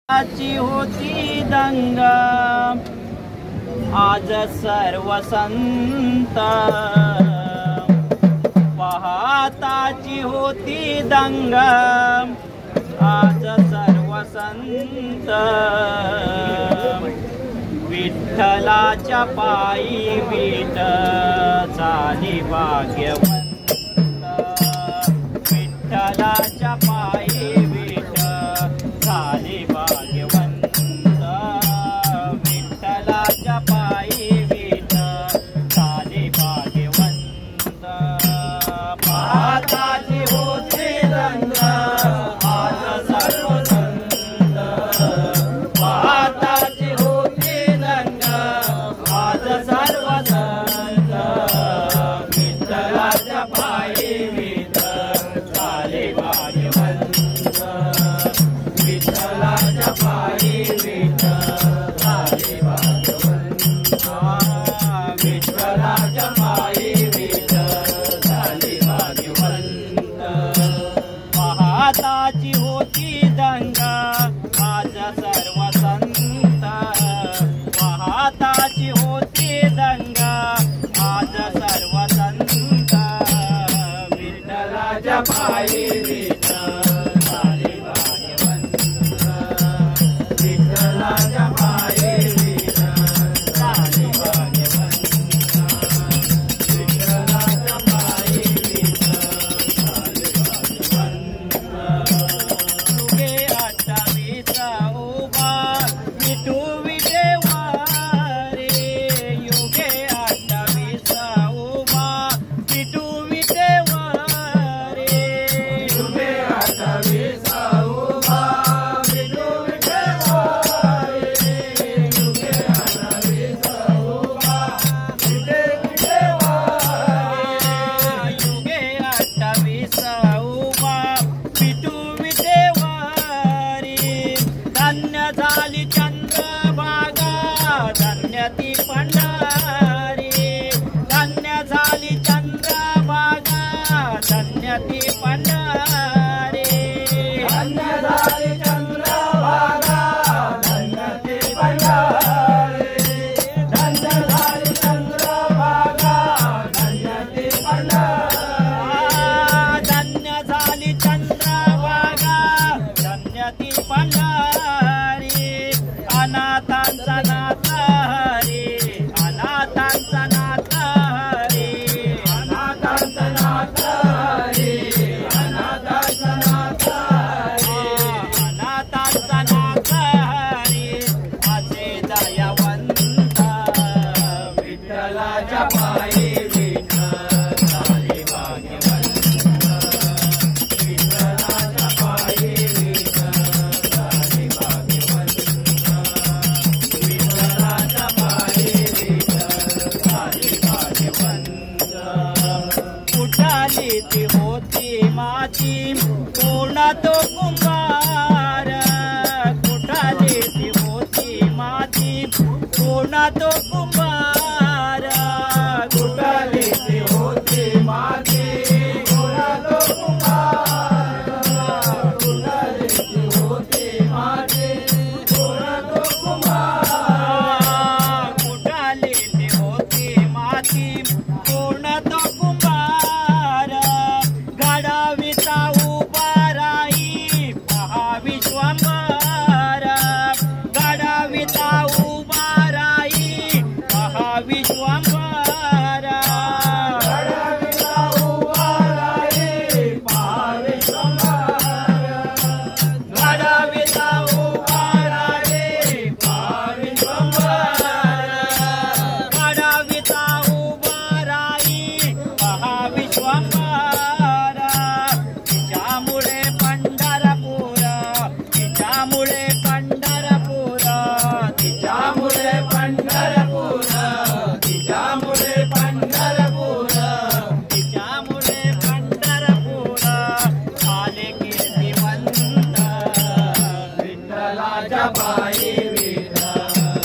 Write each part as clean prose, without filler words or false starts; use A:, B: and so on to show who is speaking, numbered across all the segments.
A: ची होती दंगा आज सर्व संत पाहताची होती दंगा आज सर्व संत विठ्ठलाच्या पायी विठ झाली भाग्यवंत विठ्ठलाच्या पायी विठ झाली भाग्यवंत विठ्ठलाच्या पायी विठ झाली भाग्यवंत पाहताची होती दंगा आज सर्व संत पाहताची होती दंगा आज सर्व संत विठ्ठलाच्या पायी विठ झाली भाग्यवंत विठ्ठलाच्या पायी विठ झाली भाग्यवंत विठ्ठलाच्या पायी विठ झाली भाग्यवंत पाहताची होती दंगा आज सर्व संत पाहताची होती दंगा आज सर्व संत विठ्ठलाच्या पायी विठ झाली भाग्यवंत विठ्ठलाच्या पायी विठ झाली भाग्यवंत विठ्ठलाच्या पायी विठ झाली भाग्यवंत युगे 28 उभा विठू विठेवारे युगे 28 उभा विठू विठेवारे युगे 28 उभा विठू विठेवारे युगे 28 उभा विठे विठेवारे युगे 28 उभा विठू विठेवारे धन्य झाली चंद्रभागा धन्य ती पंढरी धन्य झाली चंद्रभागा धन्य ती पंढरी धन्य झाली चंद्रभागा धन्य ती पंढरी धन्य झाली चंद्रभागा धन्य ती पंढरी धन्य झाली चंद्रभागा धन्य ती पंढरी अनाथांचा नाथ हरी अनाथांचा नाथ हरी अनाथांचा नाथ हरी अनाथांचा नाथ हरी अनाथांचा नाथ हरी असे दयावंत विठ्ठलाच्या पायी विठ झाली भाग्यवंत विठ्ठलाच्या पायी विठ झाली भाग्यवंत विठ्ठलाच्या पायी विठ झाली भाग्यवंत कुठाली ती होती माझी पूर्ण तो कुंभार कुठाली ती होती माझी पूर्ण तो कुंभार कुठाली ती होती माझी पूर्ण तो कुंभार कुठाली ती होती माझी पूर्ण तो कुंभार कुठाली ती होती माझी पूर्ण तो कुंभार घडाविता उभा राही पहा विश्वंभर घडाविता उभा राही पहा विश्वंभर घडाविता उभा राही पहा विश्वंभर घडाविता उभा राही पहा विश्वंभर घडाविता उभा राही पहा विश्वंभर तिच्यामुळे पंढरपूर तिच्यामुळे पंढरपूर तिच्यामुळे पंढरपूर तिच्यामुळे पंढरपूर तिच्यामुळे पंढरपूर आले कीर्तिवंत विठ्ठलाच्या पायी विठ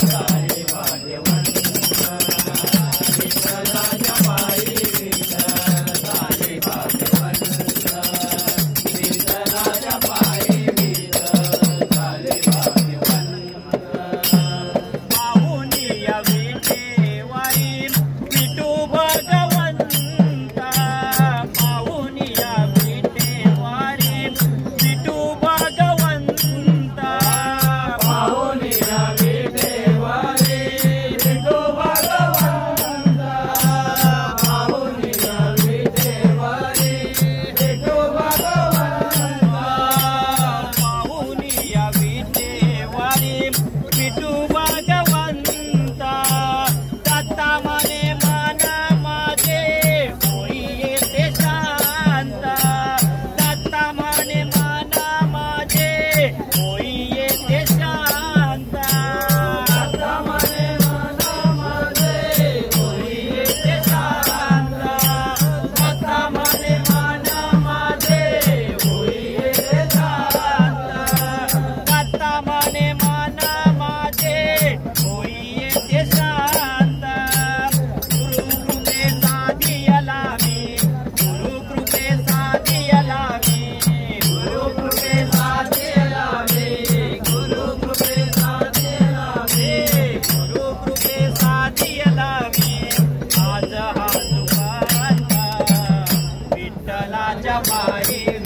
A: झाली भाग्यवंत विठ्ठलाच्या पायी विठ झाली भाग्यवंत विठ्ठलाच्या पायी विठ झाली भाग्यवंत तुझ्या पायी